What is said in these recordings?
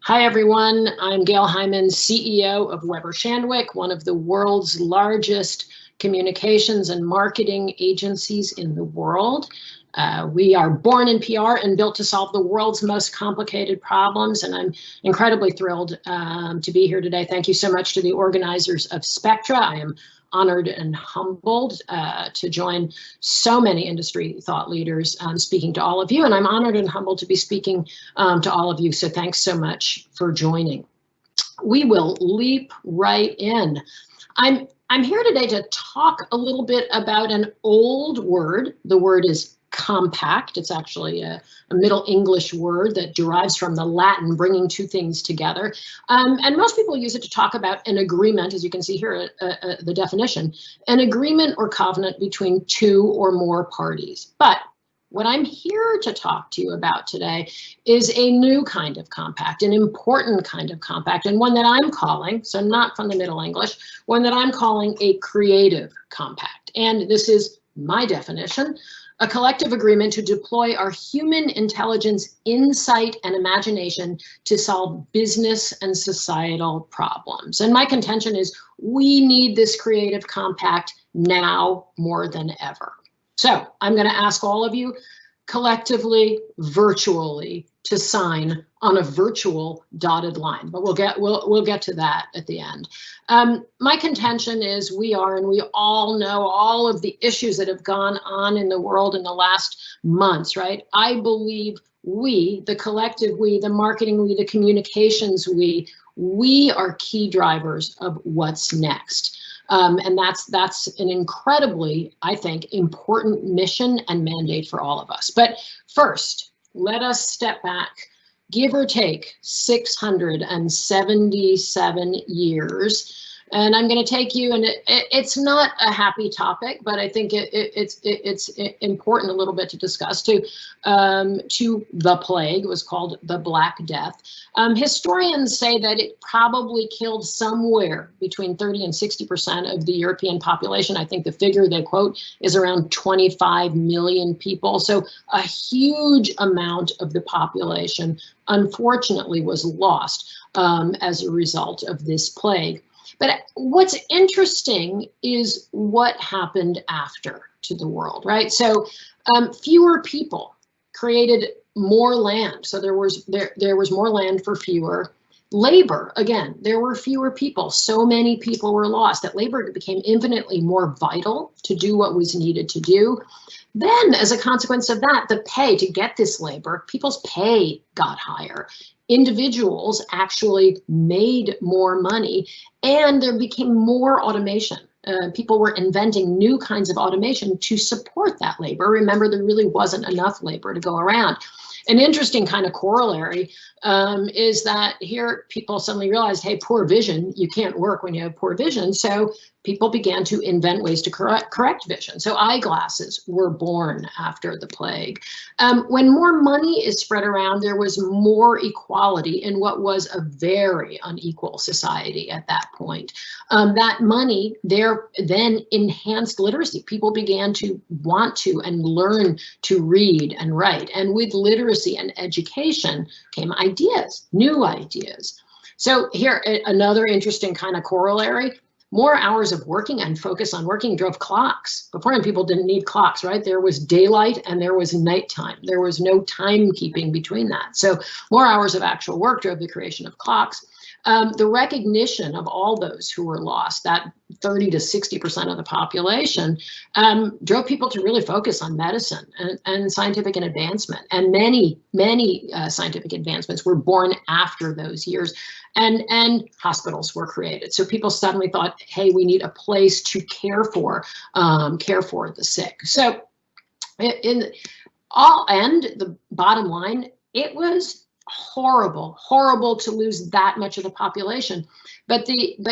Hi, everyone. I'm Gail Heimann, CEO of Weber Shandwick, one of the world's largest communications and marketing agencies in the world. We are born in PR and built to solve the world's most complicated problems, and I'm incredibly thrilled to be here today. Thank you so much to the organizers of SPECTRA. I am honored and humbled to join so many industry thought leaders speaking to all of you, and I'm honored and humbled to be speaking to all of you, so thanks so much for joining. We will leap right in. I'm here today to talk a little bit about an old word. The word is compact. It's actually a Middle English word that derives from the Latin, bringing two things together. And most people use it to talk about an agreement, as you can see here, the definition, an agreement or covenant between two or more parties. But what I'm here to talk to you about today is a new kind of compact, an important kind of compact, and one that I'm calling, so not from the Middle English, one that I'm calling a creative compact. And this is my definition: a collective agreement to deploy our human intelligence, insight, and imagination to solve business and societal problems. And my contention is we need this creative compact now more than ever. So I'm going to ask all of you collectively, virtually, to sign on a virtual dotted line, but we'll get to that at the end. My contention is we all know all of the issues that have gone on in the world in the last months, right? I believe we, the collective we, the marketing we, the communications we are key drivers of what's next. And that's an incredibly, I think, important mission and mandate for all of us. But first, let us step back, give or take 677 years. And I'm going to take you, and it's not a happy topic, but I think it's important a little bit to discuss, to the plague. It was called the Black Death. Historians say that it probably killed somewhere between 30 and 60% of the European population. I think the figure they quote is around 25 million people. So a huge amount of the population, unfortunately, was lost as a result of this plague. But what's interesting is what happened after to the world, right? So fewer people created more land. So there was more land for fewer. Labor, again, there were fewer people. So many people were lost that labor became infinitely more vital to do what was needed to do. Then, as a consequence of that, the pay to get this labor, people's pay got higher. Individuals actually made more money, and there became more automation. People were inventing new kinds of automation to support that labor. Remember, there really wasn't enough labor to go around. An interesting kind of corollary is that here people suddenly realized, hey, poor vision, you can't work when you have poor vision. So people began to invent ways to correct vision. So eyeglasses were born after the plague. When more money is spread around, there was more equality in what was a very unequal society at that point. That money there then enhanced literacy. People began to want to and learn to read and write. And with literacy and education came ideas, new ideas. So here, another interesting kind of corollary. More hours of working and focus on working drove clocks. Beforehand, people didn't need clocks, right? There was daylight and there was nighttime. There was no timekeeping between that. So more hours of actual work drove the creation of clocks. The recognition of all those who were lost, that 30 to 60% of the population, drove people to really focus on medicine and scientific advancement. And many scientific advancements were born after those years, and hospitals were created. So people suddenly thought, hey, we need a place to care for the sick. So in all end, the bottom line, it was horrible to lose that much of the population, but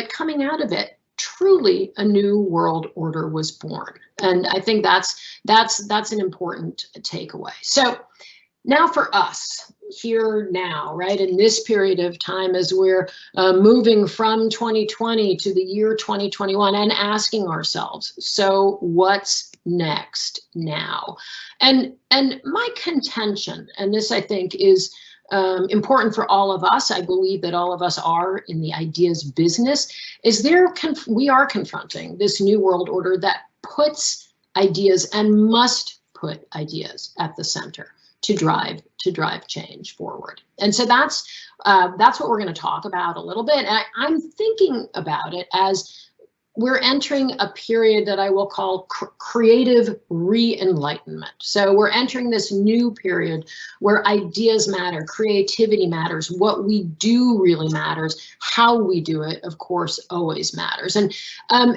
coming out of it, truly a new world order was born, and I think that's an important takeaway. So now for us here now, right, in this period of time, as we're moving from 2020 to the year 2021 and asking ourselves, so what's next now? And my contention, and this I think is important for all of us, I believe that all of us are in the ideas business, is we are confronting this new world order that puts ideas and must put ideas at the center to drive change forward. And so that's what we're going to talk about a little bit. And I'm thinking about it as we're entering a period that I will call creative re-enlightenment. So we're entering this new period where ideas matter, creativity matters, what we do really matters, how we do it, of course, always matters. And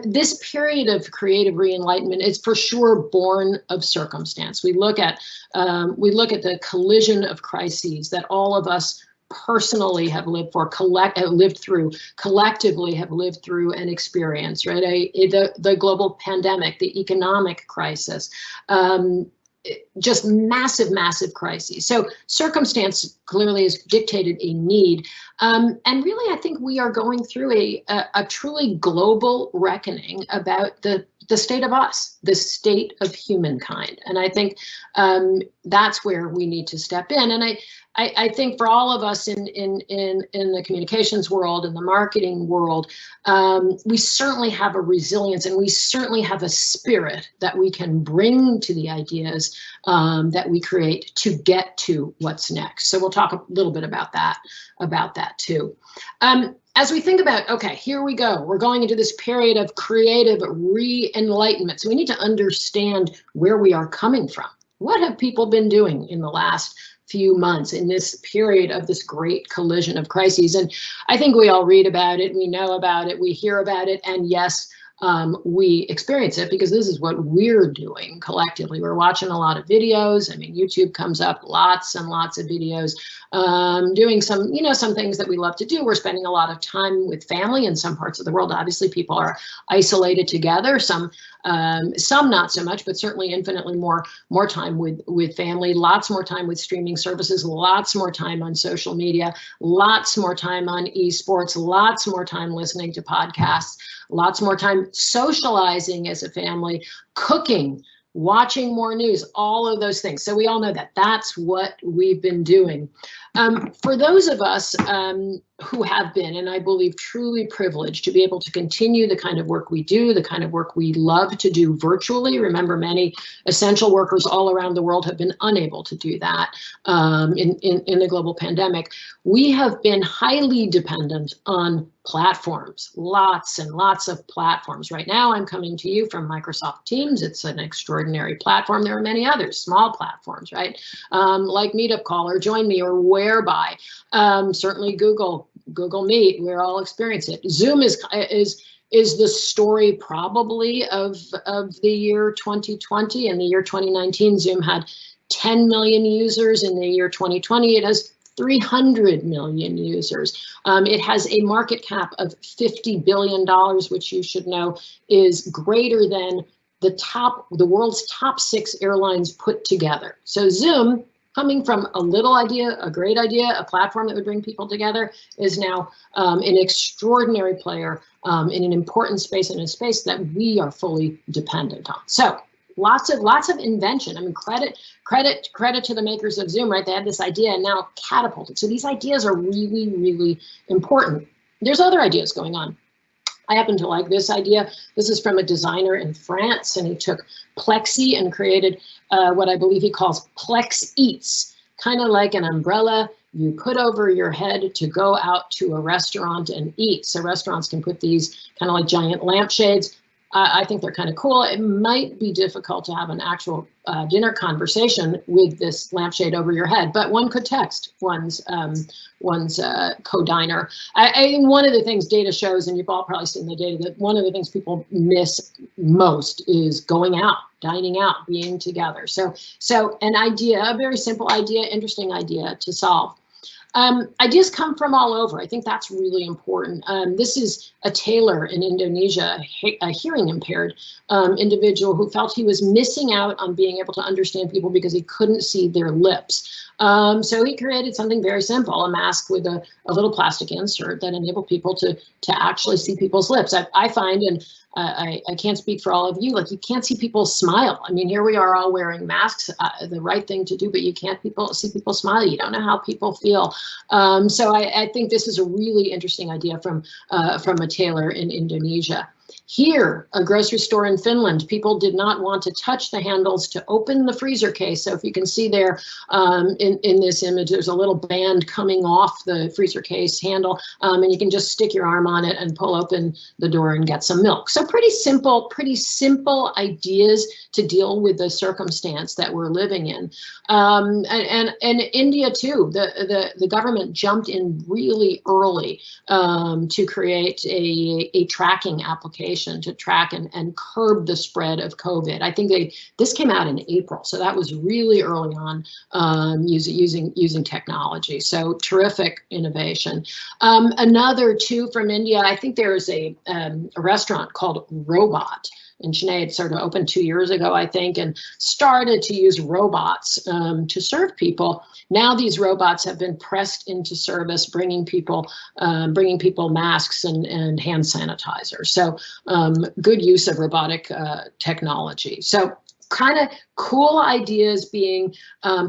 this period of creative re-enlightenment is for sure born of circumstance. We look at the collision of crises that all of us personally have lived through, collectively have lived through and experienced, right? The global pandemic, the economic crisis, just massive crises. So circumstance clearly has dictated a need. And really, I think we are going through a truly global reckoning about the state of us, the state of humankind. And I think that's where we need to step in. And I think for all of us in the communications world and the marketing world, we certainly have a resilience and we certainly have a spirit that we can bring to the ideas that we create to get to what's next. So we'll talk a little bit about that too. As we think about, okay, here we go. We're going into this period of creative re-enlightenment. So we need to understand where we are coming from. What have people been doing in the last few months in this period of this great collision of crises? And I think we all read about it, we know about it, we hear about it, and yes, we experience it because this is what we're doing collectively. We're watching a lot of videos. I mean, YouTube comes up, lots and lots of videos, doing some things that we love to do. We're spending a lot of time with family in some parts of the world. Obviously, people are isolated together. Some not so much, but certainly infinitely more time with family, lots more time with streaming services, lots more time on social media, lots more time on esports, lots more time listening to podcasts, lots more time socializing as a family, cooking, watching more news, all of those things. So we all know that that's what we've been doing. For those of us who have been, and I believe truly privileged to be able to continue the kind of work we do, the kind of work we love to do virtually. Remember, many essential workers all around the world have been unable to do that in the global pandemic. We have been highly dependent on platforms, lots and lots of platforms. Right now, I'm coming to you from Microsoft Teams. It's an extraordinary platform. There are many others, small platforms, right? Like Meetup Call or Join Me or Whereby, certainly Google Meet. We're all experiencing it. Zoom is the story probably of the year 2020. In the year 2019, Zoom had 10 million users. In the year 2020, it has 300 million users. It has a market cap of $50 billion, which you should know is greater than the world's top 6 airlines put together. So Zoom, coming from a little idea, a great idea, a platform that would bring people together, is now an extraordinary player in an important space, in a space that we are fully dependent on. So lots of invention. I mean, credit to the makers of Zoom, right? They had this idea and now catapulted. So these ideas are really, really important. There's other ideas going on. I happen to like this idea. This is from a designer in France, and he took plexi and created what I believe he calls Plex Eats, kind of like an umbrella you put over your head to go out to a restaurant and eat. So restaurants can put these kind of like giant lampshades. I think they're kind of cool. It might be difficult to have an actual dinner conversation with this lampshade over your head, but one could text one's co-diner. I think one of the things data shows, and you've all probably seen the data, that one of the things people miss most is going out, dining out, being together. So an idea, a very simple idea, interesting idea to solve. Ideas come from all over. I think that's really important. This is a tailor in Indonesia, a hearing impaired individual who felt he was missing out on being able to understand people because he couldn't see their lips. So he created something very simple, a mask with a little plastic insert that enabled people to actually see people's lips. I find, and I can't speak for all of you, like you can't see people smile. I mean, here we are all wearing masks, the right thing to do, but you can't see people smile. You don't know how people feel. So I think this is a really interesting idea from a tailor in Indonesia. Here, a grocery store in Finland, people did not want to touch the handles to open the freezer case. So if you can see there in this image, there's a little band coming off the freezer case handle, and you can just stick your arm on it and pull open the door and get some milk. So pretty simple ideas to deal with the circumstance that we're living in. And India too, the government jumped in really early to create a tracking application to track and curb the spread of COVID. I think this came out in April, so that was really early on using technology. So terrific innovation. Another two from India, I think there's a restaurant called Robot in Chennai. It sort of opened 2 years ago, I think, and started to use robots to serve people. Now these robots have been pressed into service, bringing people masks and hand sanitizer. So good use of robotic technology. So kind of cool ideas being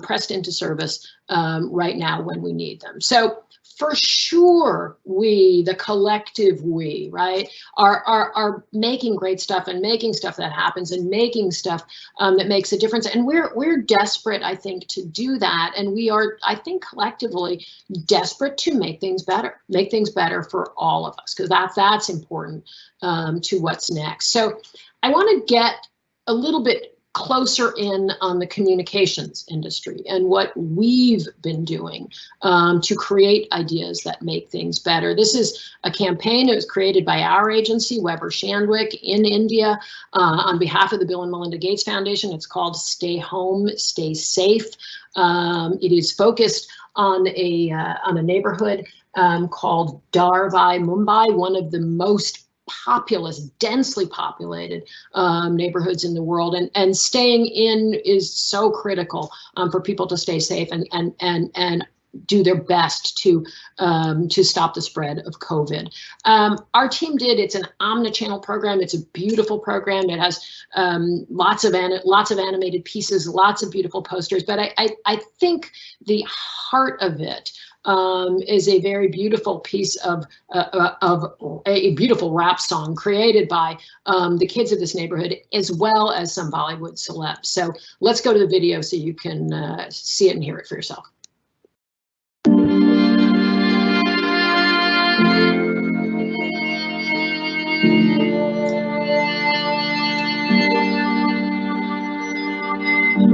pressed into service right now when we need them. So for sure, we, the collective we, right, are making great stuff and making stuff that happens and making stuff that makes a difference. And we're desperate, I think, to do that. And we are, I think, collectively desperate to make things better for all of us, because that's important to what's next. So I want to get a little bit closer in on the communications industry and what we've been doing to create ideas that make things better. This is a campaign that was created by our agency, Weber Shandwick, in India on behalf of the Bill and Melinda Gates Foundation. It's called Stay Home, Stay Safe. It is focused on a neighborhood called Dharwai, Mumbai, one of the most populous, densely populated neighborhoods in the world, and staying in is so critical for people to stay safe and do their best to stop the spread of COVID. Our team it's an omni-channel program. It's a beautiful program. It has lots of animated pieces, lots of beautiful posters. But I think the heart of it is a very beautiful piece of a beautiful rap song created by the kids of this neighborhood, as well as some Bollywood celebs. So let's go to the video so you can see it and hear it for yourself.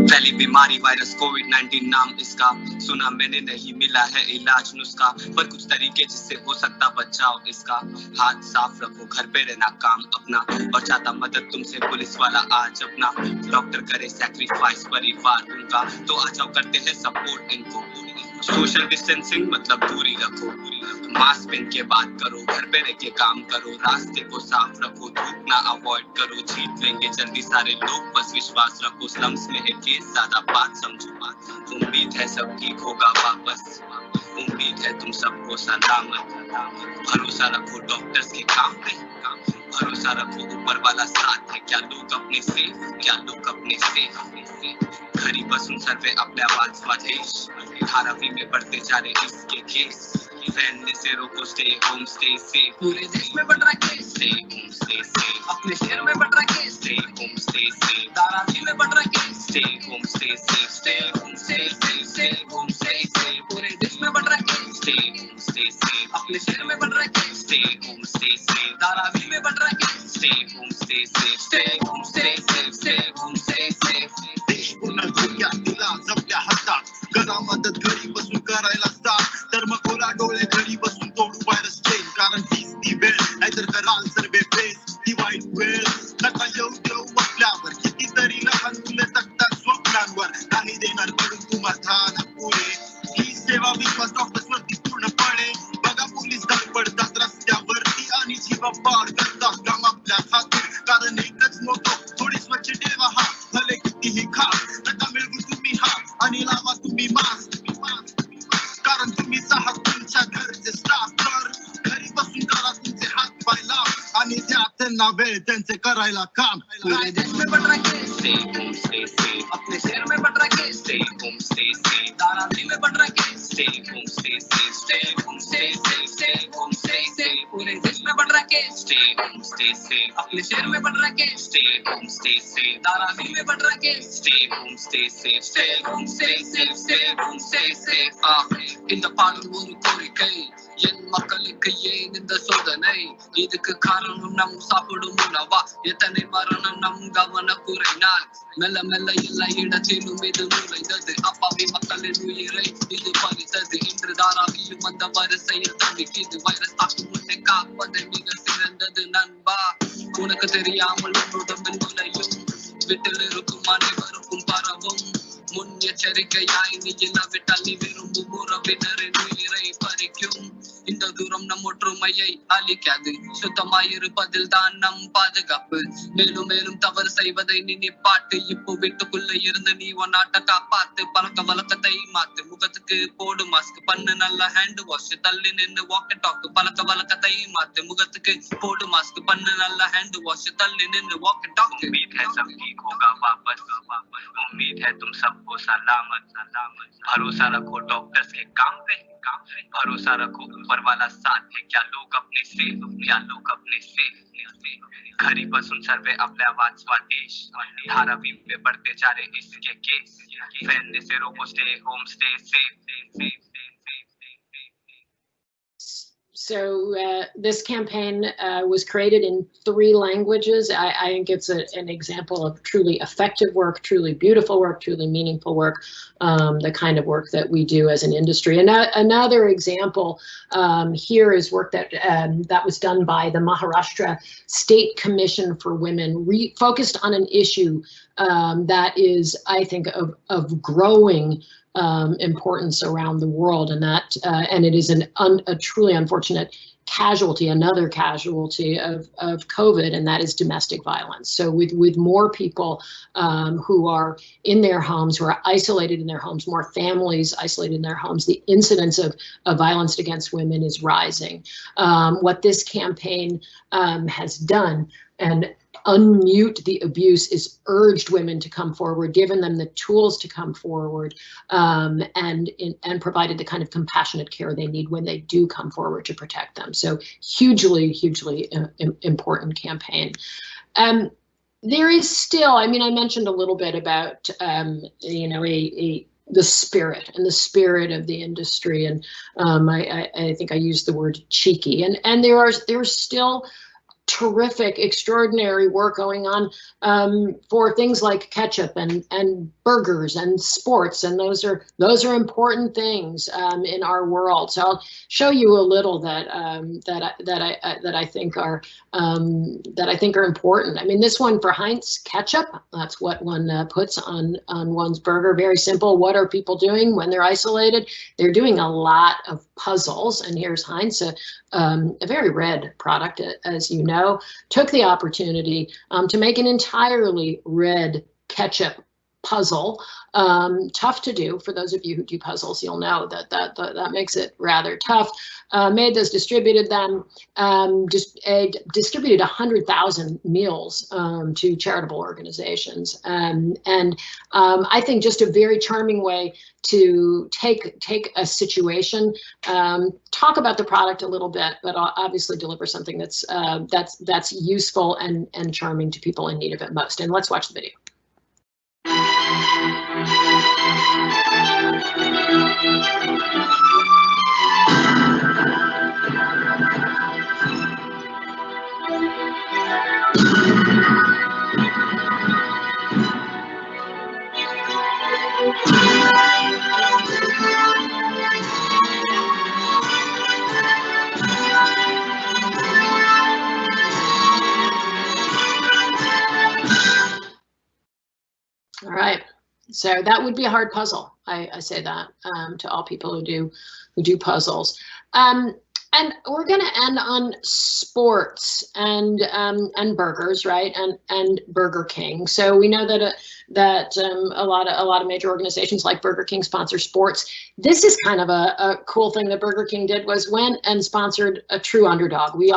पहली बीमारी virus कोविड-19 नाम इसका, सुना मैंने नहीं मिला है इलाज नुस्खा, पर कुछ तरीके जिससे हो सकता बचाव इसका। हाथ साफ रखो, घर पे रहना काम अपना, और चाहता मदद तुमसे पुलिस वाला आज अपना। डॉक्टर करे सैक्रिफाइस परिवार उनका, तो आ जाओ करते हैं सपोर्ट इनको। सोशल डिस्टेंसिंग मतलब दूरी रखो, मास्क पहन के बात करो, घर पे रह के काम करो, रास्ते को साफ रखो, धूप ना अवॉइड करो, जीत लेंगे जल्दी सारे लोग, बस विश्वास रखो। स्लम्स में है केस, ज्यादा बात समझो बात, उम्मीद है सब ठीक होगा वापस, उम्मीद है तुम सबको सलामत। भरोसा रखो डॉक्टर्स के काम पे, भरोसा रखो ऊपर वाला साथ है। क्या लोग अपने सेफ, क्या लोग अपने सेफ, घरी बसून सर्वे आपल्या वाचवा देश, धारावी में बढ़ते जा रहे इसके केस, फैलने से रोको। स्टे होम स्टे सेफ, पूरे देश में बढ़ रहा case, stay home stay safe, अपने शहर में बढ़ रहा case, stay home stay safe, Dharavi में बढ़ रहा case, stay home stay safe, stay home stay safe, stay home stay safe, पूरे देश में बढ़ रहा case, stay home stay safe, अपने शहर में बढ़ रहा case, stay home stay safe, Dharavi में बढ़ रहा case, stay home stay safe, stay home stay safe, stay home stay safe. देश पुन्हा दुनिया तुला जपल्या हातात, करा मदत घरी बसून करायला साथ, तर मग खोला डोळे घरी बसून तोडू व्हायरस चेन, कारण तीच ती वेळ, नाहीतर कराल सर्वे फेस ती वाईट वेळ। नका येऊ देऊ आपल्यावर, कितीतरी लहान मुले जगतात स्वप्नांवर, नाही देणार पडून तुम्हाला पुढे ही सेवा विश्वास डॉक्टर्सवरती पूर्णपणे। बघा पोलीस धडपडतात रस्त्यावरती आणि जीव पार करतात काम आपल्या खातीर, कारण एकच मोठं थोडी स्वच्छ ठेवा त्यांचे करायला काम. पूरे देश में बढ़ रहा है case, stay home stay safe, अपने शहर में बढ़ रहा है case, stay home stay safe, Dharavi में बढ़ रहा है case, stay home stay safe, stay home stay safe, stay home stay safe, पूरे देश में बढ़ रहा है case, stay home stay safe, अपने शहर में बढ़ रहा है case, stay home stay safe, Dharavi में बढ़ रहा है case, stay home stay safe, stay home stay safe, stay home stay safe. இந்த பாடல் ஒரு கோரிக்கை, என் மக்களுக்கு ஏன் இந்த சோதனை, இதுக்கு காரணம் நம் சாப்பிடும் உணவா, எத்தனை மரணம் நம் கவனக்குறையினால், மெல்ல மெல்ல எல்லா இடத்திலும் இது நுழைந்தது, அப்பாவி மக்களின் உயிரை இது பறித்தது, இன்று தாராவியும் அந்த வரிசையில் தவிக்குது, வைரஸ் தாக்கும் முன்னே காப்பது மிக சிறந்தது நண்பா, உனக்கு தெரியாமல் உன்னுடம்பில் நுழையும், வீட்டில் இருக்கும் அனைவருக்கும் பரவும், முன்னெச்சரிக்கையாய் நீ இல்லாவிட்டால் நீ விரும்பும் உறவினரின் உயிரை பறிக்கும், இந்த தூரம் நம் ஒற்றுமையை அழிக்காது, சுத்தமாயிருப்பதில் தான் நம் பாதுகாப்பு, மேலும் மேலும் தவறு செய்வதை நீ நிப்பாட்டு, இப்போ வீட்டுக்குள்ள இருந்து நீ உன் நாட்டை காப்பாத்து, பழக்க வழக்கத்தை மாத்து, முகத்துக்கு போடு மாஸ்க், பண்ணு நல்ல ஹேண்ட் வாஷ், தள்ளி நின்று வாக் டாக், பழக்க வழக்கத்தை மாத்து, முகத்துக்கு போடு மாஸ்க், பண்ணு நல்ல ஹேண்ட் வாஷ், தள்ளி நின்று வாக் டாக். उम्मीद है सब ठीक होगा वापस, उम्मीद है तुम सबको सलामत, भरोसा रखो डॉक्टर्स के काम पे, भरोसा रखो ऊपर वाला साथ है, क्या लोग अपने सेफ, क्या लोग अपने सेफ, घरी बसून सर्वे आपल्या वाचवा देश, धारावी में बढ़ते जा रहे इसके केस, फैलने से रोको, stay home stay safe. So this campaign was created in 3 languages. I think it's an example of truly effective work, truly beautiful work, truly meaningful work, the kind of work that we do as an industry. And another example here is work that was done by the Maharashtra State Commission for Women, focused on an issue that is, I think, of growing importance around the world, and it is a truly unfortunate casualty, another casualty of COVID, and that is domestic violence. So with more people who are in their homes, who are isolated in their homes, more families isolated in their homes, the incidence of violence against women is rising. What this campaign has done, and Unmute the Abuse, is urged women to come forward, given them the tools to come forward, and provided the kind of compassionate care they need when they do come forward to protect them. So hugely, hugely important campaign. There is still, I mean, I mentioned a little bit about, you know, the spirit of the industry, and I think I used the word cheeky, and there's still terrific, extraordinary work going on for things like ketchup and burgers and sports, and those are important things in our world. So I'll show you a little that I think are important. I mean, this one for Heinz ketchup, that's what one puts on one's burger. Very simple. What are people doing when they're isolated? They're doing a lot of puzzles, and here's Heinz, a very red product, as you know, took the opportunity to make an entirely red ketchup puzzle. Tough to do. For those of you who do puzzles, you'll know that makes it rather tough. Made those, distributed them, distributed 100,000 meals to charitable organizations, and I think just a very charming way to take a situation, talk about the product a little bit, but obviously deliver something that's useful and charming to people in need of it most. And let's watch the video. All right, so that would be a hard puzzle. I say that to all people who do puzzles. And we're going to end on sports and burgers, right? And Burger King. So we know that a lot of major organizations like Burger King sponsor sports. This is kind of a cool thing that Burger King did, was went and sponsored a true underdog. We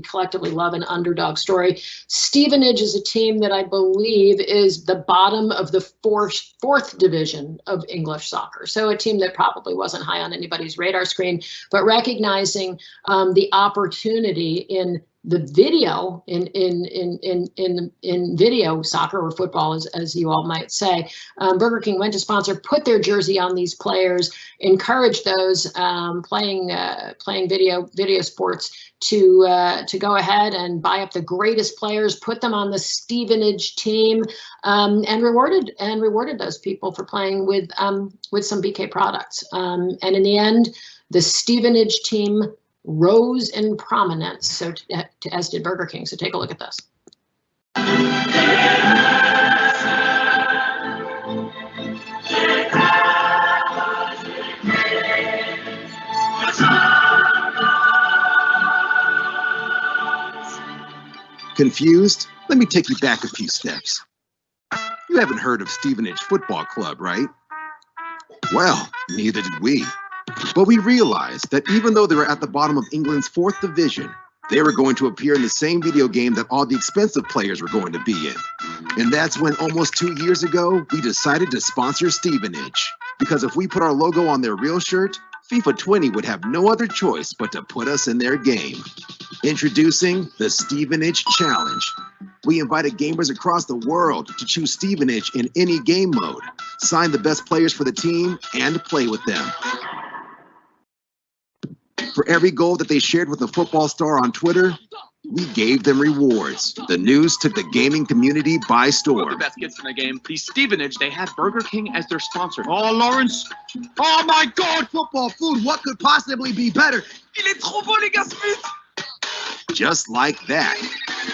collectively love an underdog story. Stevenage is a team that I believe is the bottom of the fourth division of English soccer. So a team that probably wasn't high on anybody's radar screen, but recognizing the opportunity in the video in video soccer or football, as you all might say. Burger King went to sponsor, put their jersey on these players, encourage those playing video sports to go ahead and buy up the greatest players, put them on the Stevenage team, and rewarded those people for playing with some BK products. And in the end, the Stevenage team rose in prominence, so as did Burger King. So take a look at this. Confused? Let me take you back a few steps. You haven't heard of Stevenage Football Club, right? Well, neither did we. But we realized that even though they were at the bottom of England's 4th division, they were going to appear in the same video game that all the expensive players were going to be in. And that's when almost 2 years ago, we decided to sponsor Stevenage. Because if we put our logo on their real shirt, FIFA 20 would have no other choice but to put us in their game. Introducing the Stevenage Challenge. We invited gamers across the world to choose Stevenage in any game mode, sign the best players for the team, and play with them. For every goal that they shared with a football star on Twitter, we gave them rewards. The news took the gaming community by storm. The best kids in the game. The Stevenage, they had Burger King as their sponsor. Oh, Lawrence. Oh, my God. Football food, what could possibly be better? Il est trop bon, les gars, Smith. Just like that,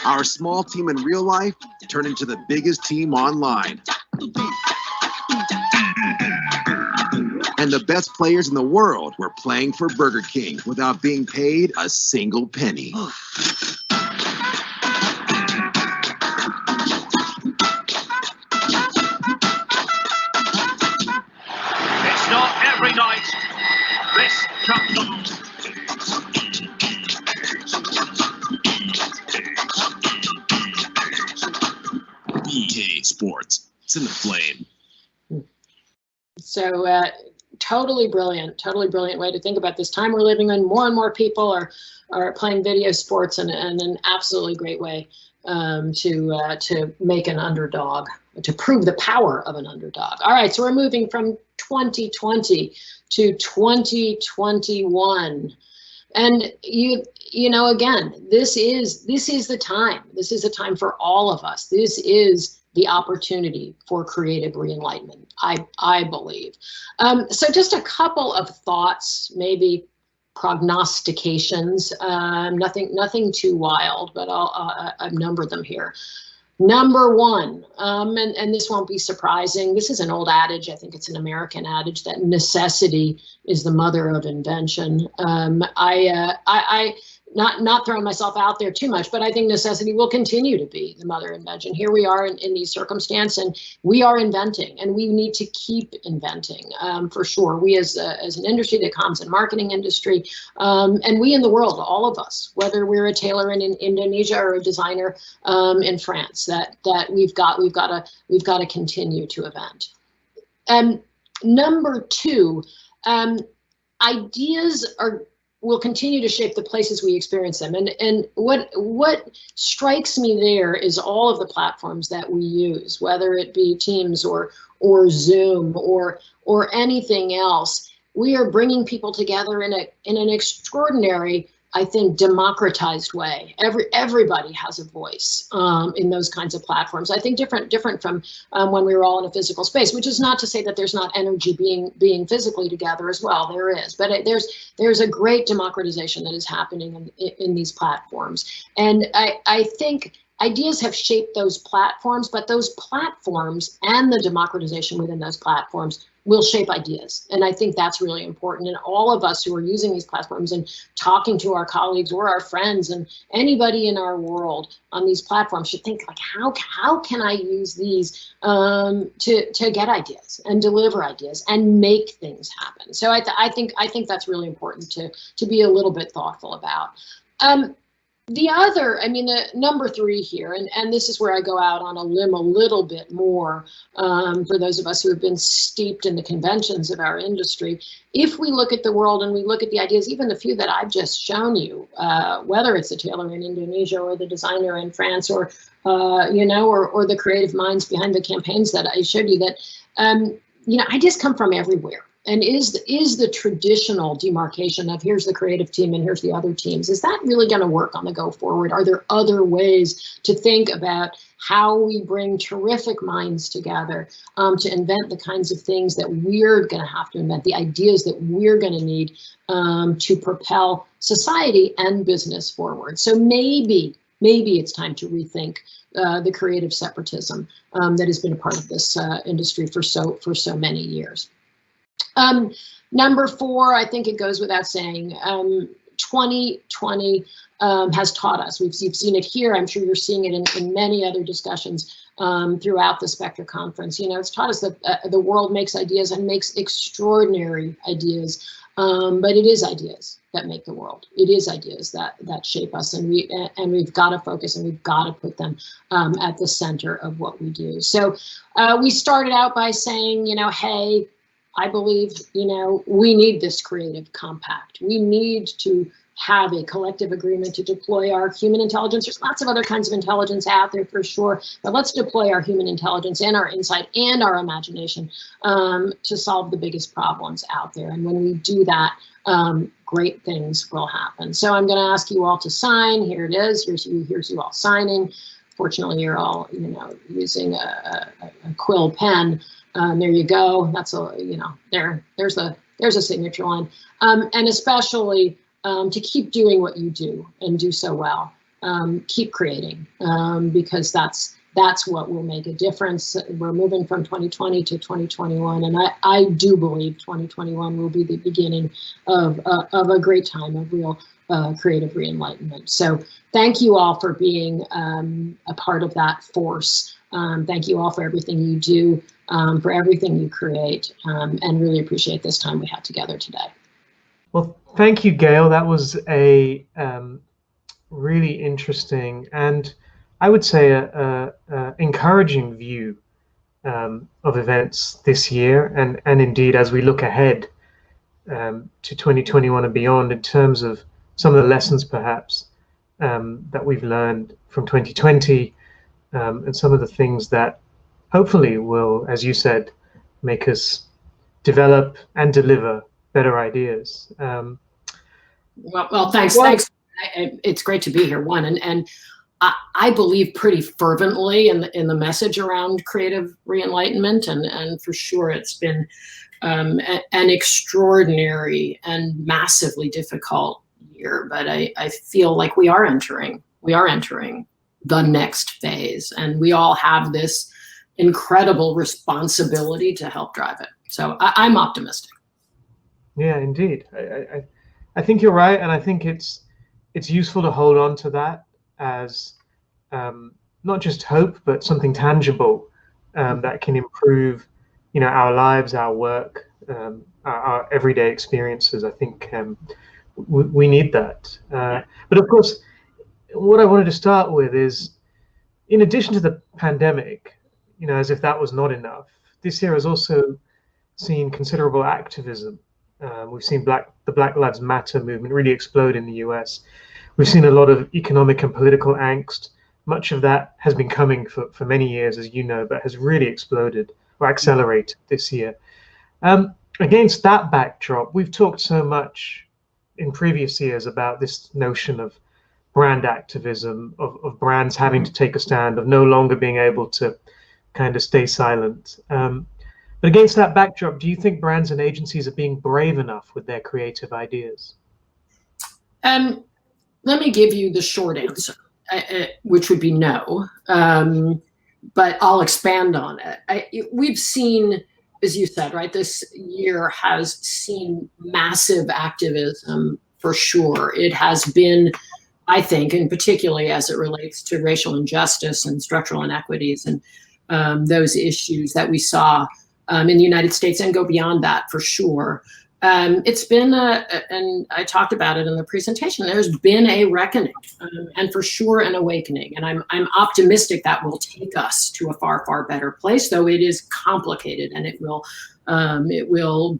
our small team in real life turned into the biggest team online. And the best players in the world were playing for Burger King without being paid a single penny. It's not every night. This comes. BK Sports. It's in the flame. So totally brilliant way to think about this time we're living in. More and more people are playing video sports, and an absolutely great way to make an underdog, to prove the power of an underdog. All right, so we're moving from 2020 to 2021. And you know, again, this is the time. This is a time for all of us. This is the opportunity for creative re-enlightenment, I believe. So just a couple of thoughts, maybe prognostications, nothing too wild, but I've numbered them here. Number one, and this won't be surprising, this is an old adage, I think it's an American adage, that necessity is the mother of invention. Not throwing myself out there too much, but I think necessity will continue to be the mother of invention. Here we are in these circumstances, and we are inventing, and we need to keep inventing, for sure. We as an industry, the comms and marketing industry, and we in the world, all of us, whether we're a tailor in Indonesia or a designer in France, that we've got to continue to invent. Number two, ideas will continue to shape the places we experience them. And what strikes me there is all of the platforms that we use, whether it be Teams or Zoom or anything else. We are bringing people together in an extraordinary, I think, democratized way. Everybody has a voice in those kinds of platforms. I think different from when we were all in a physical space, which is not to say that there's not energy being physically together as well. There is, but there's a great democratization that is happening in these platforms. And I think ideas have shaped those platforms, but those platforms and the democratization within those platforms will shape ideas. And I think that's really important. And all of us who are using these platforms and talking to our colleagues or our friends and anybody in our world on these platforms should think, like, how can I use these to get ideas and deliver ideas and make things happen? So I think that's really important to be a little bit thoughtful about. The other, I mean, the number 3 here, and this is where I go out on a limb a little bit more for those of us who have been steeped in the conventions of our industry. If we look at the world and we look at the ideas, even the few that I've just shown you, whether it's the tailor in Indonesia or the designer in France or, or the creative minds behind the campaigns that I showed you, that, ideas come from everywhere. And is the traditional demarcation of here's the creative team and here's the other teams, is that really going to work on the go forward? Are there other ways to think about how we bring terrific minds together to invent the kinds of things that we're going to have to invent, the ideas that we're going to need to propel society and business forward? So maybe it's time to rethink the creative separatism that has been a part of this industry for so many years. Number 4, I think it goes without saying, 2020 has taught us. You've seen it here. I'm sure you're seeing it in many other discussions throughout the SPECTRA conference. It's taught us that the world makes ideas and makes extraordinary ideas, but it is ideas that make the world. It is ideas that shape us, and we've got to focus and we've got to put them at the center of what we do. So we started out by saying, hey, I believe, we need this creative compact. We need to have a collective agreement to deploy our human intelligence. There's lots of other kinds of intelligence out there for sure, but let's deploy our human intelligence and our insight and our imagination to solve the biggest problems out there. And when we do that, great things will happen. So I'm going to ask you all to sign. Here it is. Here's you all signing. Fortunately, you're all, using a quill pen. There you go. That's there's a signature line. And especially to keep doing what you do and do so well. Keep creating because that's what will make a difference. We're moving from 2020 to 2021, and I do believe 2021 will be the beginning of a great time of real creative re-enlightenment. So thank you all for being a part of that force. Thank you all for everything you do, for everything you create, and really appreciate this time we had together today. Well, thank you, Gail. That was a really interesting and I would say a encouraging view of events this year, and indeed as we look ahead to 2021 and beyond, in terms of some of the lessons perhaps that we've learned from 2020 and some of the things that hopefully will, as you said, make us develop and deliver better ideas. Well, thanks. It's great to be here, and I believe pretty fervently in the message around creative re-enlightenment, and for sure it's been an extraordinary and massively difficult year, but I feel like we are entering the next phase, and we all have this incredible responsibility to help drive it. So I'm optimistic. Yeah, indeed. I think you're right, and I think it's useful to hold on to that as not just hope, but something tangible that can improve, our lives, our work, our everyday experiences. I think we need that. But of course, what I wanted to start with is, in addition to the pandemic, as if that was not enough, this year has also seen considerable activism. We've seen the Black Lives Matter movement really explode in the US. We've seen a lot of economic and political angst. Much of that has been coming for many years, as you know, but has really exploded or accelerated this year. Against that backdrop, we've talked so much in previous years about this notion of brand activism, of brands having to take a stand, of no longer being able to kind of stay silent. But against that backdrop, do you think brands and agencies are being brave enough with their creative ideas? Let me give you the short answer, which would be no, but I'll expand on it. We've seen as you said, right, this year has seen massive activism for sure. It has been, I think, and particularly as it relates to racial injustice and structural inequities and those issues that we saw in the United States and go beyond that for sure. It's been and I talked about it in the presentation, there's been a reckoning and for sure an awakening. And I'm optimistic that will take us to a far, far better place, though it is complicated and it will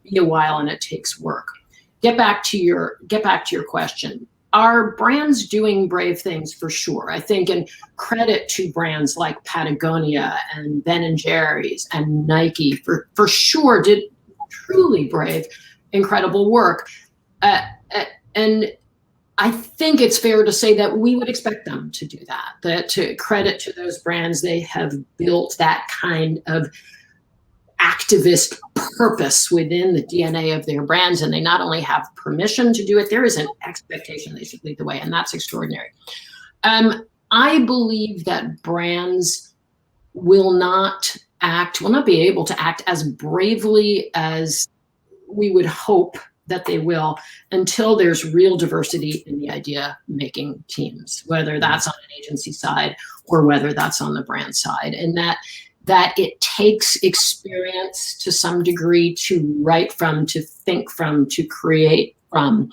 be a while and it takes work. Get back to your question. Are brands doing brave things? For sure. I think, and credit to brands like Patagonia and Ben & Jerry's and Nike for sure did truly brave, incredible work. And I think it's fair to say that we would expect them to do that. That, to credit to those brands, they have built that kind of activist purpose within the DNA of their brands, and they not only have permission to do it, there is an expectation they should lead the way, and that's extraordinary. I believe that brands will not be able to act as bravely as we would hope that they will until there's real diversity in the idea making teams, whether that's on an agency side or whether that's on the brand side, and that it takes experience to some degree to write from, to think from, to create from.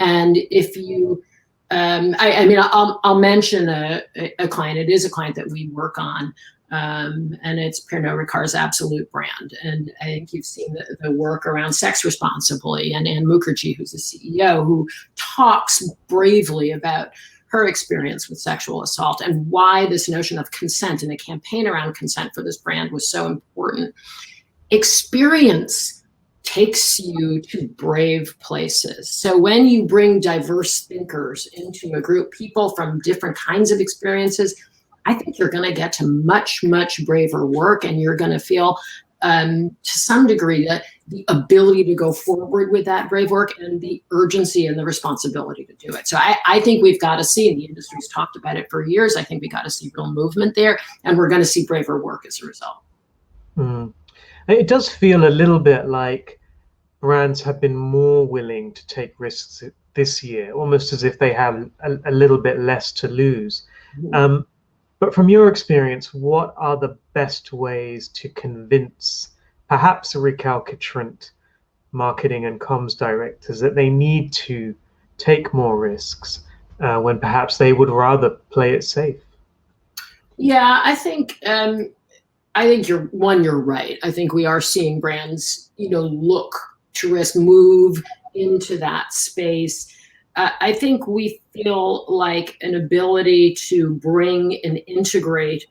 And if you, I'll mention a client. It is a client that we work on, and it's Pernod Ricard's Absolute brand. And I think you've seen the work around sex responsibly, and Anne Mukherjee, who's the CEO, who talks bravely about her experience with sexual assault and why this notion of consent and the campaign around consent for this brand was so important. Experience takes you to brave places. So when you bring diverse thinkers into a group, people from different kinds of experiences, I think you're going to get to much, much braver work, and you're going to feel to some degree the ability to go forward with that brave work and the urgency and the responsibility to do it. So I think we've got to see, and the industry's talked about it for years, I think we got to see real movement there, and we're going to see braver work as a result. It does feel a little bit like brands have been more willing to take risks this year, almost as if they have a little bit less to lose. But from your experience, what are the best ways to convince perhaps recalcitrant marketing and comms directors that they need to take more risks when perhaps they would rather play it safe? Yeah, I think you're right. I think we are seeing brands, look to risk, move into that space. I think we feel like an ability to bring and integrate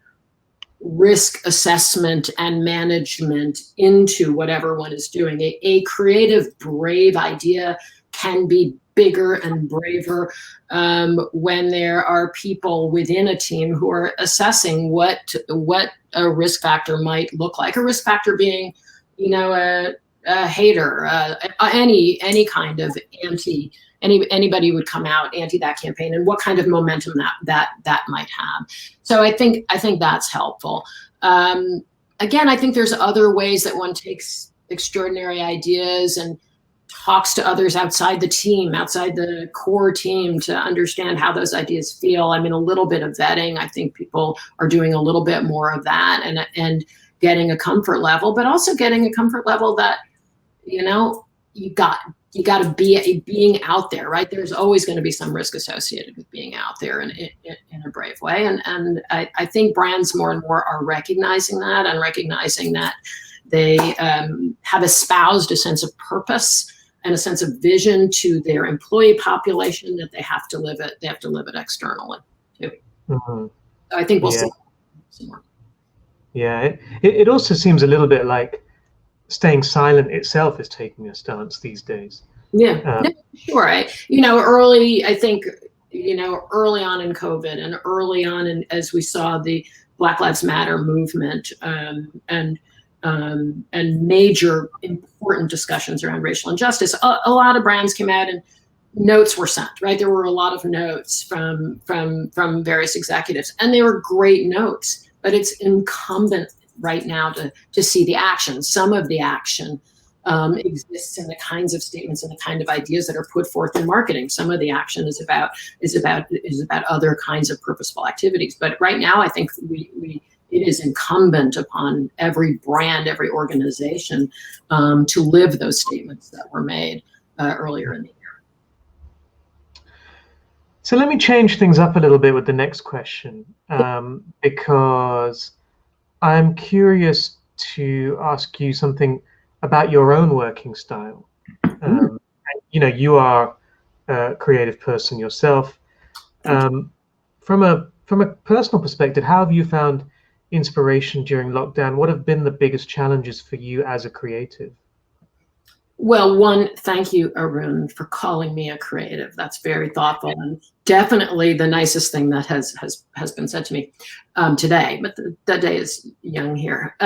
risk assessment and management into whatever one is doing. A creative, brave idea can be bigger and braver when there are people within a team who are assessing what a risk factor might look like. A risk factor being, a hater, any kind of anybody would come out anti that campaign, and what kind of momentum that might have. So I think that's helpful. Again, I think there's other ways that one takes extraordinary ideas and talks to others outside the team, outside the core team, to understand how those ideas feel. I mean, a little bit of vetting. I think people are doing a little bit more of that, and getting a comfort level, but also getting a comfort level that, you got to be being out there, right? There's always going to be some risk associated with being out there in a brave way. And I think brands more and more are recognizing that, and recognizing that they have espoused a sense of purpose and a sense of vision to their employee population that they have to live it. They have to live it externally too. So I think we'll see some more. Yeah, it also seems a little bit like staying silent itself is taking a stance these days. Yeah, sure. Early on in COVID, and early on as we saw the Black Lives Matter movement, and major important discussions around racial injustice, a lot of brands came out and notes were sent, right? There were a lot of notes from various executives, and they were great notes, but it's incumbent right now to see the action. Some of the action exists in the kinds of statements and the kind of ideas that are put forth in marketing. Some of the action is about other kinds of purposeful activities. But right now, I think it is incumbent upon every brand, every organization to live those statements that were made earlier in the year. So let me change things up a little bit with the next question, because I'm curious to ask you something about your own working style. And, you know, you are a creative person yourself. From a personal perspective, how have you found inspiration during lockdown? What have been the biggest challenges for you as a creative? Well, one, thank you, Arun, for calling me a creative. That's very thoughtful and definitely the nicest thing that has been said to me today. But the day is young here.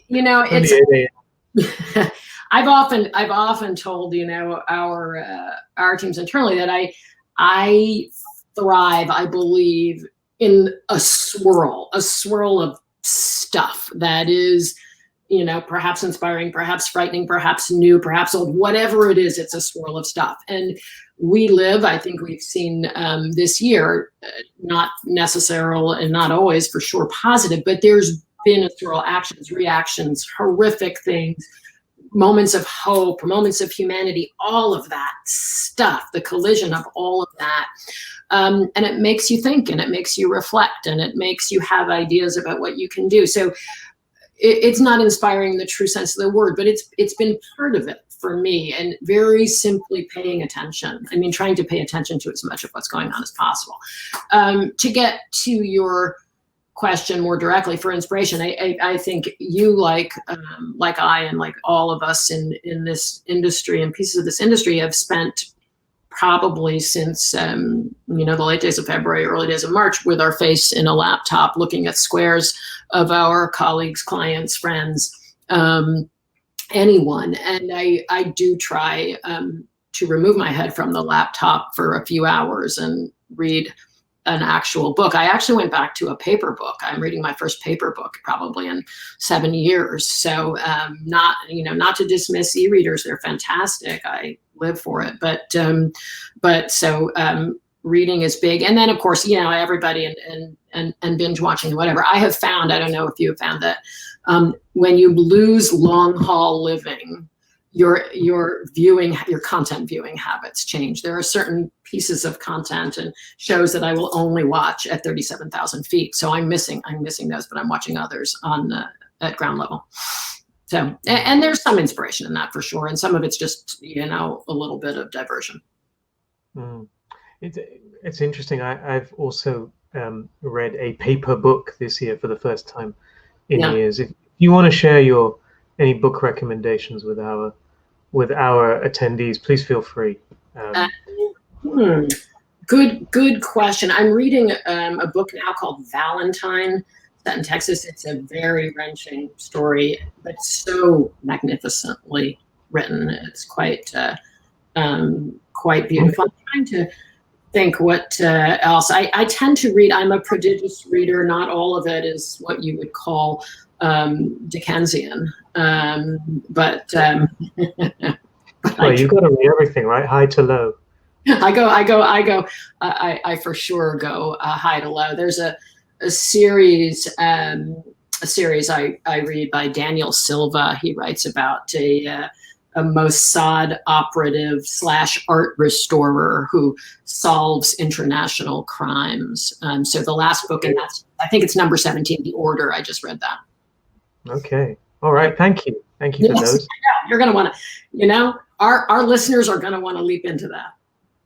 You know, it's. I've often told, you know, our teams internally that I thrive, I believe, in a swirl of stuff that is, you know, perhaps inspiring, perhaps frightening, perhaps new, perhaps old, whatever it is, it's a swirl of stuff. And we live, I think we've seen this year, not necessarily and not always for sure positive, but there's been a swirl, actions, reactions, horrific things, moments of hope, moments of humanity, all of that stuff, the collision of all of that. And it makes you think, and it makes you reflect, and it makes you have ideas about what you can do. So it's not inspiring in the true sense of the word, but it's been part of it for me, and very simply paying attention. I mean, trying to pay attention to as much of what's going on as possible. To get to your question more directly for inspiration, I think you, like I and like all of us in this industry and pieces of this industry, have spent probably since you know, the late days of February, early days of March, with our face in a laptop, looking at squares of our colleagues, clients, friends, anyone. And I do try to remove my head from the laptop for a few hours and read an actual book. I actually went back to a paper book. I'm reading my first paper book probably in 7 years. So not to dismiss e-readers, they're fantastic. I live for it, but reading is big. And then of course, you know, everybody and binge watching, whatever. I have found, I don't know if you have found that when you lose long haul living, your content viewing habits change. There are certain pieces of content and shows that I will only watch at 37,000 feet. So I'm missing those, but I'm watching others at ground level. So, and there's some inspiration in that for sure. And some of it's just, you know, a little bit of diversion. It's interesting. I've also read a paper book this year for the first time in years. If you want to share any book recommendations with our attendees, please feel free. Good question. I'm reading a book now called Valentine, set in Texas. It's a very wrenching story, but so magnificently written. It's quite beautiful. I'm trying to think what else. I tend to read. I'm a prodigious reader. Not all of it is what you would call Dickensian, but well, you've got to read everything, right? High to low. I for sure go high to low. There's a series I read by Daniel Silva. He writes about a Mossad operative / art restorer who solves international crimes. So the last book, and I think it's number 17, The Order. I just read that. Okay. All right. Thank you for those. You're going to want to, you know, our listeners are going to want to leap into that.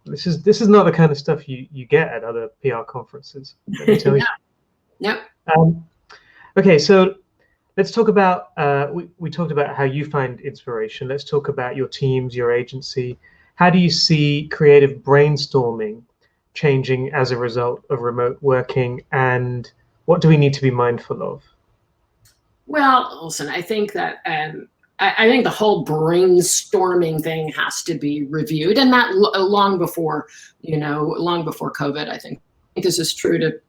This is not the kind of stuff you get at other PR conferences. Let me tell you. Yep. Okay, so let's talk about, we talked about how you find inspiration. Let's talk about your teams, your agency. How do you see creative brainstorming changing as a result of remote working, and what do we need to be mindful of? Well, listen, I think that I think the whole brainstorming thing has to be reviewed, and that long before COVID. I think this is true to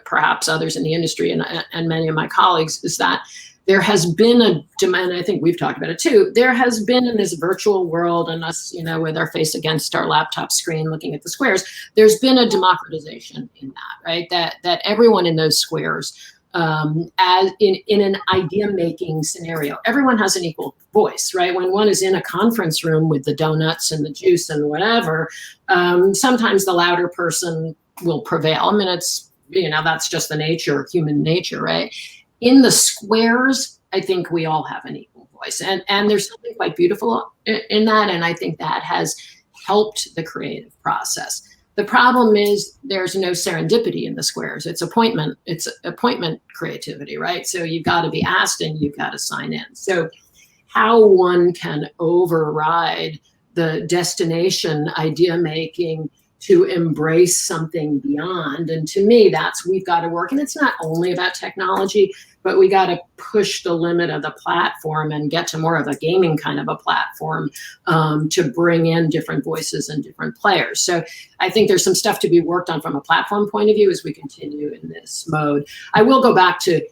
perhaps others in the industry and many of my colleagues, is that there has been a demand, I think we've talked about it too, there has been in this virtual world and us, with our face against our laptop screen looking at the squares, there's been a democratization in that, right? That everyone in those squares, as in an idea making scenario, everyone has an equal voice, right? When one is in a conference room with the donuts and the juice and whatever, sometimes the louder person will prevail. I mean, it's, that's just the nature, human nature, right? In the squares, I think we all have an equal voice, and there's something quite beautiful in that, and I think that has helped the creative process. The problem is there's no serendipity in the squares. It's appointment creativity, right? So you've got to be asked and you've got to sign in. So how one can override the destination idea making to embrace something beyond. And to me, that's, we've got to work. And it's not only about technology, but we got to push the limit of the platform and get to more of a gaming kind of a platform to bring in different voices and different players. So I think there's some stuff to be worked on from a platform point of view as we continue in this mode. I will go back to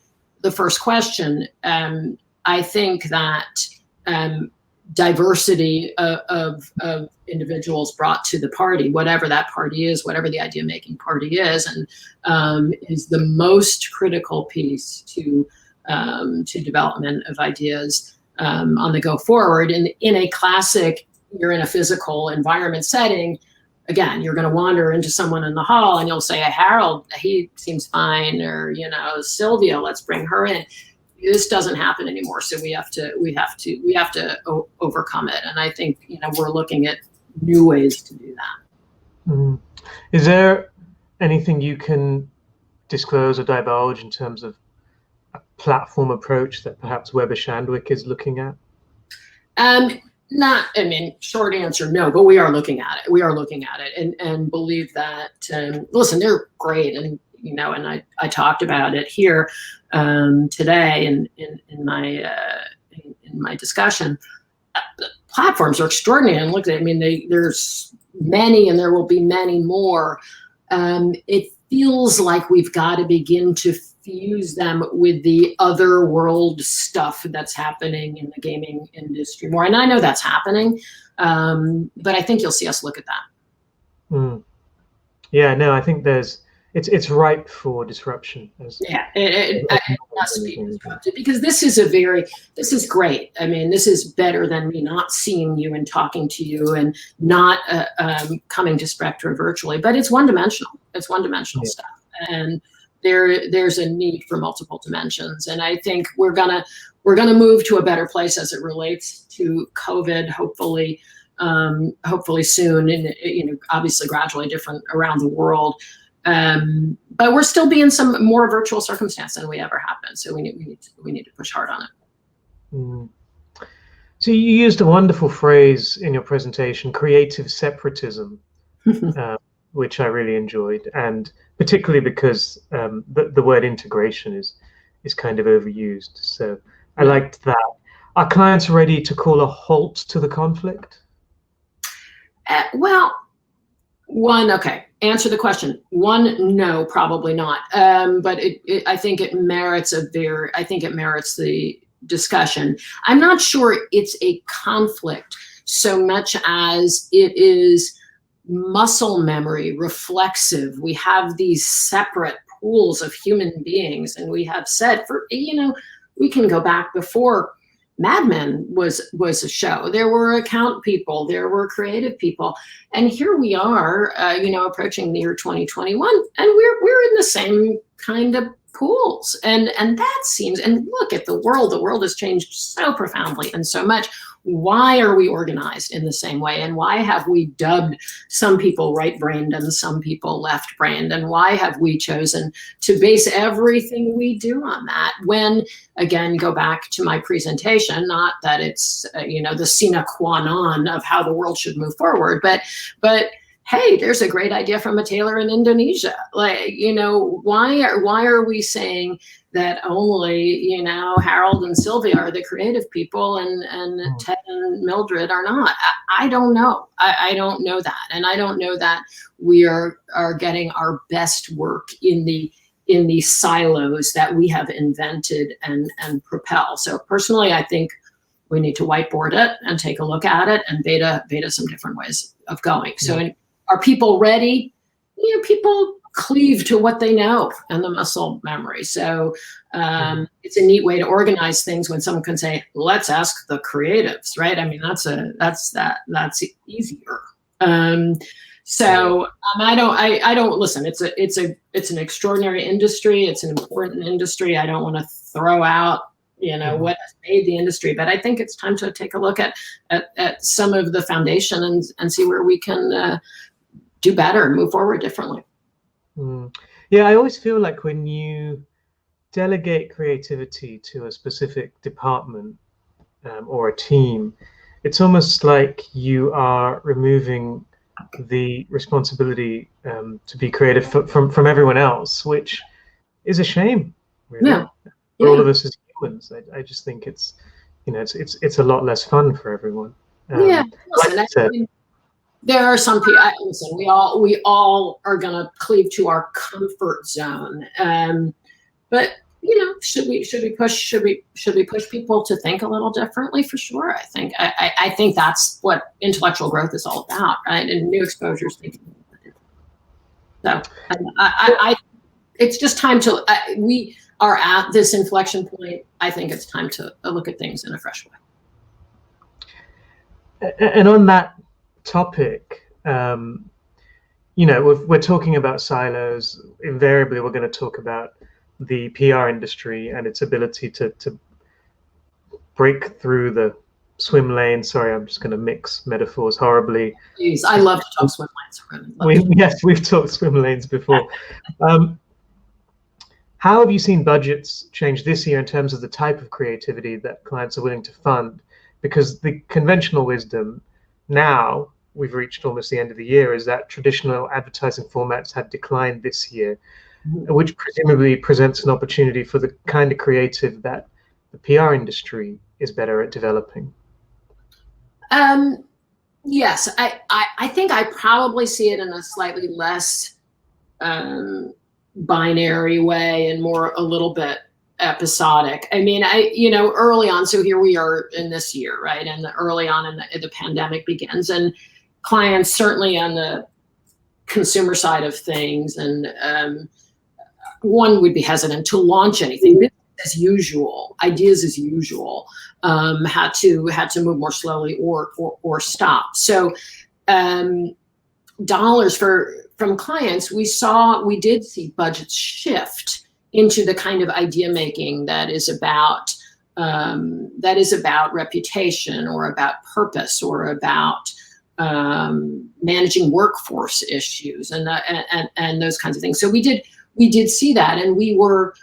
the first question. I think that diversity of individuals brought to the party, whatever that party is, whatever the idea making party is, and is the most critical piece to development of ideas on the go forward. And in a classic, you're in a physical environment setting, again, you're going to wander into someone in the hall and you'll say, Harold, he seems fine, or Sylvia, let's bring her in. This doesn't happen anymore, so we have to overcome it. And I think we're looking at new ways to do that. Mm. Is there anything you can disclose or divulge in terms of a platform approach that perhaps Weber Shandwick is looking at? Short answer, no, but we are looking at it. We are looking at it and believe that. Listen, they're great, and and I talked about it here today in my discussion. Platforms are extraordinary, and look at it. There's many, and there will be many more. It feels like we've got to begin to fuse them with the other world stuff that's happening in the gaming industry more. And I know that's happening, but I think you'll see us look at that. Mm. Yeah, no, I think it's ripe for disruption. It has to be disrupted, because this is great. This is better than me not seeing you and talking to you and not coming to Spectra virtually, but it's one-dimensional. It's one-dimensional stuff. And there's a need for multiple dimensions. And I think we're gonna move to a better place as it relates to COVID, hopefully soon, and obviously gradually different around the world. But we're still being some more virtual circumstance than we ever have been. So we need to push hard on it. Mm. So you used a wonderful phrase in your presentation, creative separatism, which I really enjoyed, and particularly because the word integration is kind of overused. So I liked that. Are clients ready to call a halt to the conflict? Answer the question. One, no, probably not. But I think it merits the discussion. I'm not sure it's a conflict so much as it is muscle memory, reflexive. We have these separate pools of human beings, and we have said we can go back before Mad Men was a show. There were account people, there were creative people, and here we are, approaching the year 2021, and we're in the same kind of pools, and that seems. And look at the world. The world has changed so profoundly and so much. Why are we organized in the same way? And why have we dubbed some people right-brained and some people left-brained? And why have we chosen to base everything we do on that? When, again, go back to my presentation, not that it's, the sine qua non of how the world should move forward, but hey, there's a great idea from a tailor in Indonesia. Why are we saying that only, Harold and Sylvia are the creative people and Ted and Mildred are not? I don't know. I don't know that. And I don't know that we are getting our best work in the in these silos that we have invented and propel. So personally, I think we need to whiteboard it and take a look at it and beta some different ways of going. So are people ready? You know, people cleave to what they know and the muscle memory. So it's a neat way to organize things when someone can say, let's ask the creatives, right? I mean, that's easier. I don't listen. It's an extraordinary industry. It's an important industry. I don't want to throw out, you know, what has made the industry, but I think it's time to take a look at some of the foundation and see where we can do better and move forward differently. Yeah, I always feel like when you delegate creativity to a specific department or a team, it's almost like you are removing the responsibility to be creative from everyone else, which is a shame, really. For all of us as humans. I just think it's, you know, it's a lot less fun for everyone. Listen, like I said, there are some people. Listen, we all are going to cleave to our comfort zone. But you know, should we push people to think a little differently? For sure. I think that's what intellectual growth is all about, right? And new exposures. So it's just time to. We are at this inflection point. I think it's time to look at things in a fresh way. And on that topic, you know, we're talking about silos. Invariably, we're going to talk about the PR industry and its ability to break through the swim lane. Sorry, I'm just going to mix metaphors horribly. Jeez, I love to talk swim lanes. Yes, we've talked swim lanes before. How have you seen budgets change this year in terms of the type of creativity that clients are willing to fund? Because the conventional wisdom now, we've reached almost the end of the year, is that traditional advertising formats have declined this year, which presumably presents an opportunity for the kind of creative that the PR industry is better at developing. Yes, I think I probably see it in a slightly less binary way and more a little bit episodic. I mean, early on, so here we are in this year, right? And early on in the pandemic begins, and clients certainly on the consumer side of things, and one would be hesitant to launch anything. Business as usual, ideas as usual, had to move more slowly or stop. So dollars from clients, we did see budgets shift into the kind of idea making that is about reputation or about purpose or about managing workforce issues and those kinds of things. So we did see that, and we were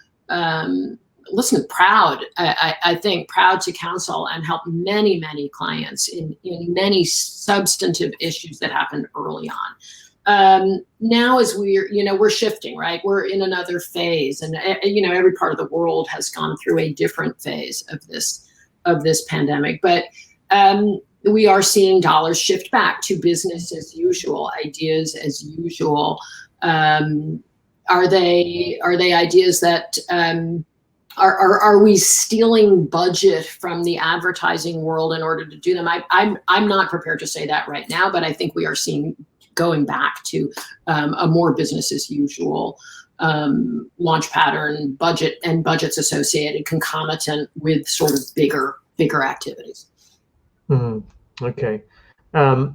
proud. I think proud to counsel and help many clients in many substantive issues that happened early on. Now as we're shifting, right? We're in another phase, and every part of the world has gone through a different phase of this pandemic. But we are seeing dollars shift back to business as usual, ideas as usual. Are they ideas that are we stealing budget from the advertising world in order to do them? I'm not prepared to say that right now, but I think we are seeing going back to a more business as usual launch pattern, budget and budgets associated concomitant with sort of bigger activities. Okay. The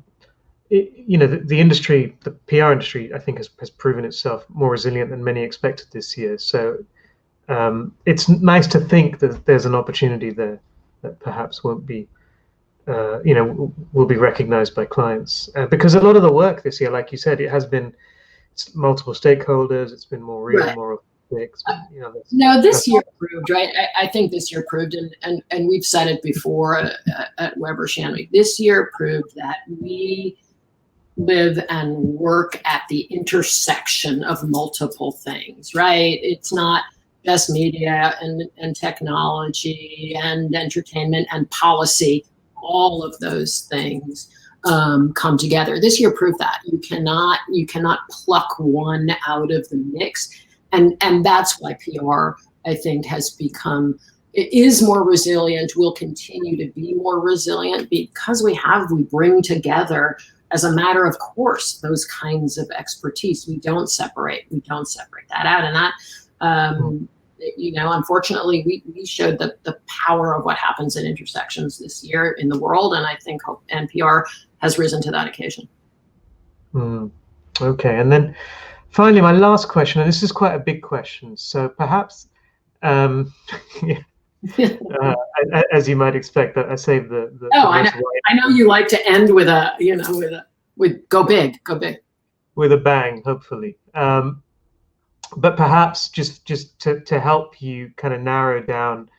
industry, the PR industry, I think has proven itself more resilient than many expected this year. So it's nice to think that there's an opportunity there that perhaps won't be, will be recognized by clients. Because a lot of the work this year, like you said, it's multiple stakeholders, it's been more real, right. More fixed. This year proved, right? I think this year proved, and we've said it before at Weber Shandwick, this year proved that we live and work at the intersection of multiple things, right? It's not just media and technology and entertainment and policy. All of those things come together. This year proved that you cannot pluck one out of the mix And that's why PR, I think, is more resilient, will continue to be more resilient, because we bring together, as a matter of course, those kinds of expertise. We don't separate that out. And that, unfortunately, we showed the power of what happens at intersections this year in the world. And I think NPR has risen to that occasion. Okay. And then finally, my last question, and this is quite a big question. So perhaps, as you might expect, I saved the I know you like to end with with go big with a bang, hopefully. But perhaps just to help you kind of narrow down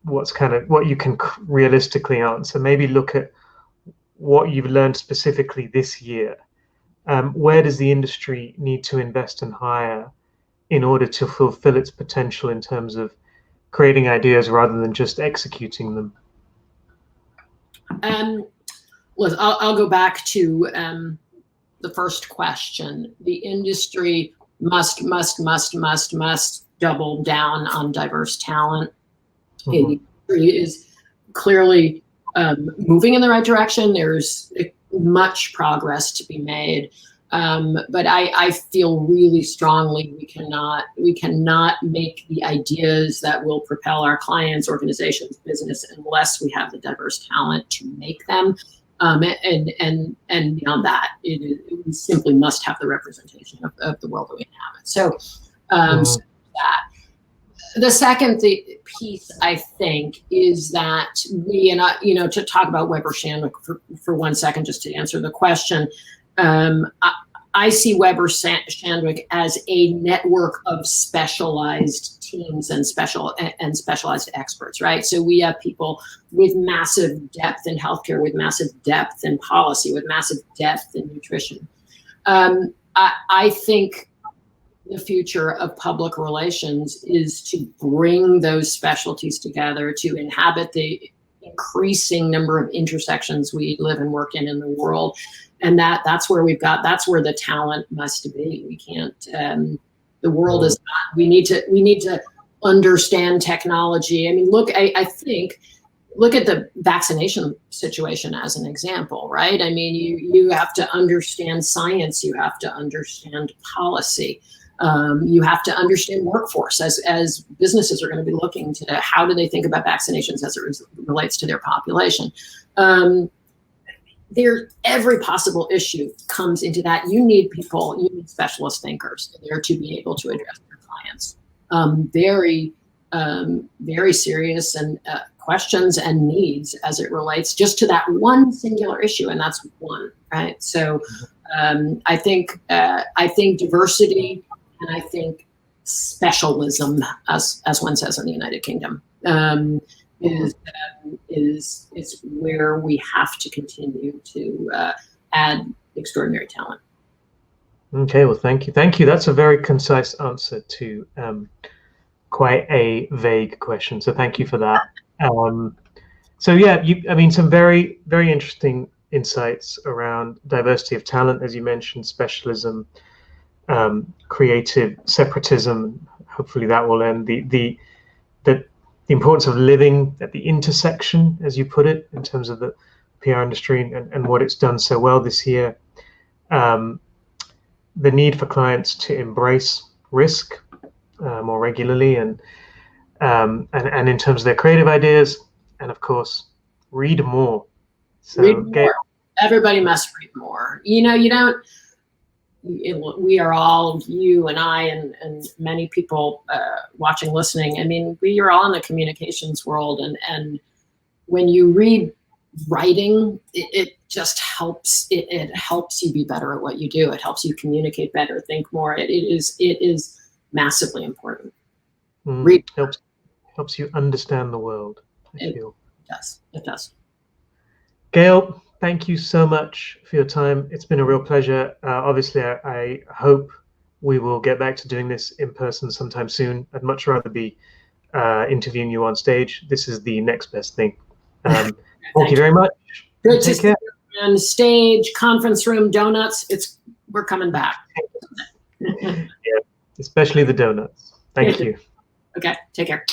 what you can realistically answer, maybe look at what you've learned specifically this year. Where does the industry need to invest and hire in order to fulfill its potential in terms of creating ideas rather than just executing them? Well, I'll go back to the first question. The industry must double down on diverse talent. The industry is clearly moving in the right direction. There's much progress to be made. But I feel really strongly we cannot make the ideas that will propel our clients, organizations, business, unless we have the diverse talent to make them. And beyond that, we simply must have the representation of the world that we inhabit. So, so that. The second piece, I think, is that to talk about Weber Shandwick for 1 second, just to answer the question. I see Weber Shandwick as a network of specialized teams and specialized experts, right? So we have people with massive depth in healthcare, with massive depth in policy, with massive depth in nutrition. I think the future of public relations is to bring those specialties together, to inhabit the increasing number of intersections we live and work in the world. And that's where that's where the talent must be. We can't, the world is not, we need to understand technology. I mean, look at the vaccination situation as an example, right? I mean, you have to understand science, you have to understand policy. You have to understand workforce as businesses are going to be looking to how do they think about vaccinations as it relates to their population. Every possible issue comes into that. You need specialist thinkers there to be able to address their clients. Very serious and questions and needs as it relates just to that one singular issue, and that's one, right? So I think diversity. And I think specialism, as one says in the United Kingdom, is where we have to continue to add extraordinary talent. Okay, well, thank you. That's a very concise answer to quite a vague question. So thank you for that. So yeah, some very, very interesting insights around diversity of talent, as you mentioned, specialism. Creative separatism. Hopefully that will end. The importance of living at the intersection, as you put it, in terms of the PR industry and what it's done so well this year. The need for clients to embrace risk more regularly and in terms of their creative ideas, and of course, read more. So read more. Everybody must read more. We are all, you and I and many people watching, listening. I mean, we are all in the communications world, and when you read writing, it just helps. It helps you be better at what you do. It helps you communicate better, think more. It is massively important. Read helps you understand the world. I feel it does. Gail, thank you so much for your time. It's been a real pleasure. Obviously, I hope we will get back to doing this in person sometime soon. I'd much rather be interviewing you on stage. This is the next best thing. Thank you very much. Good to see you on stage, conference room, donuts. We're coming back. especially the donuts. Thank you. Okay, take care.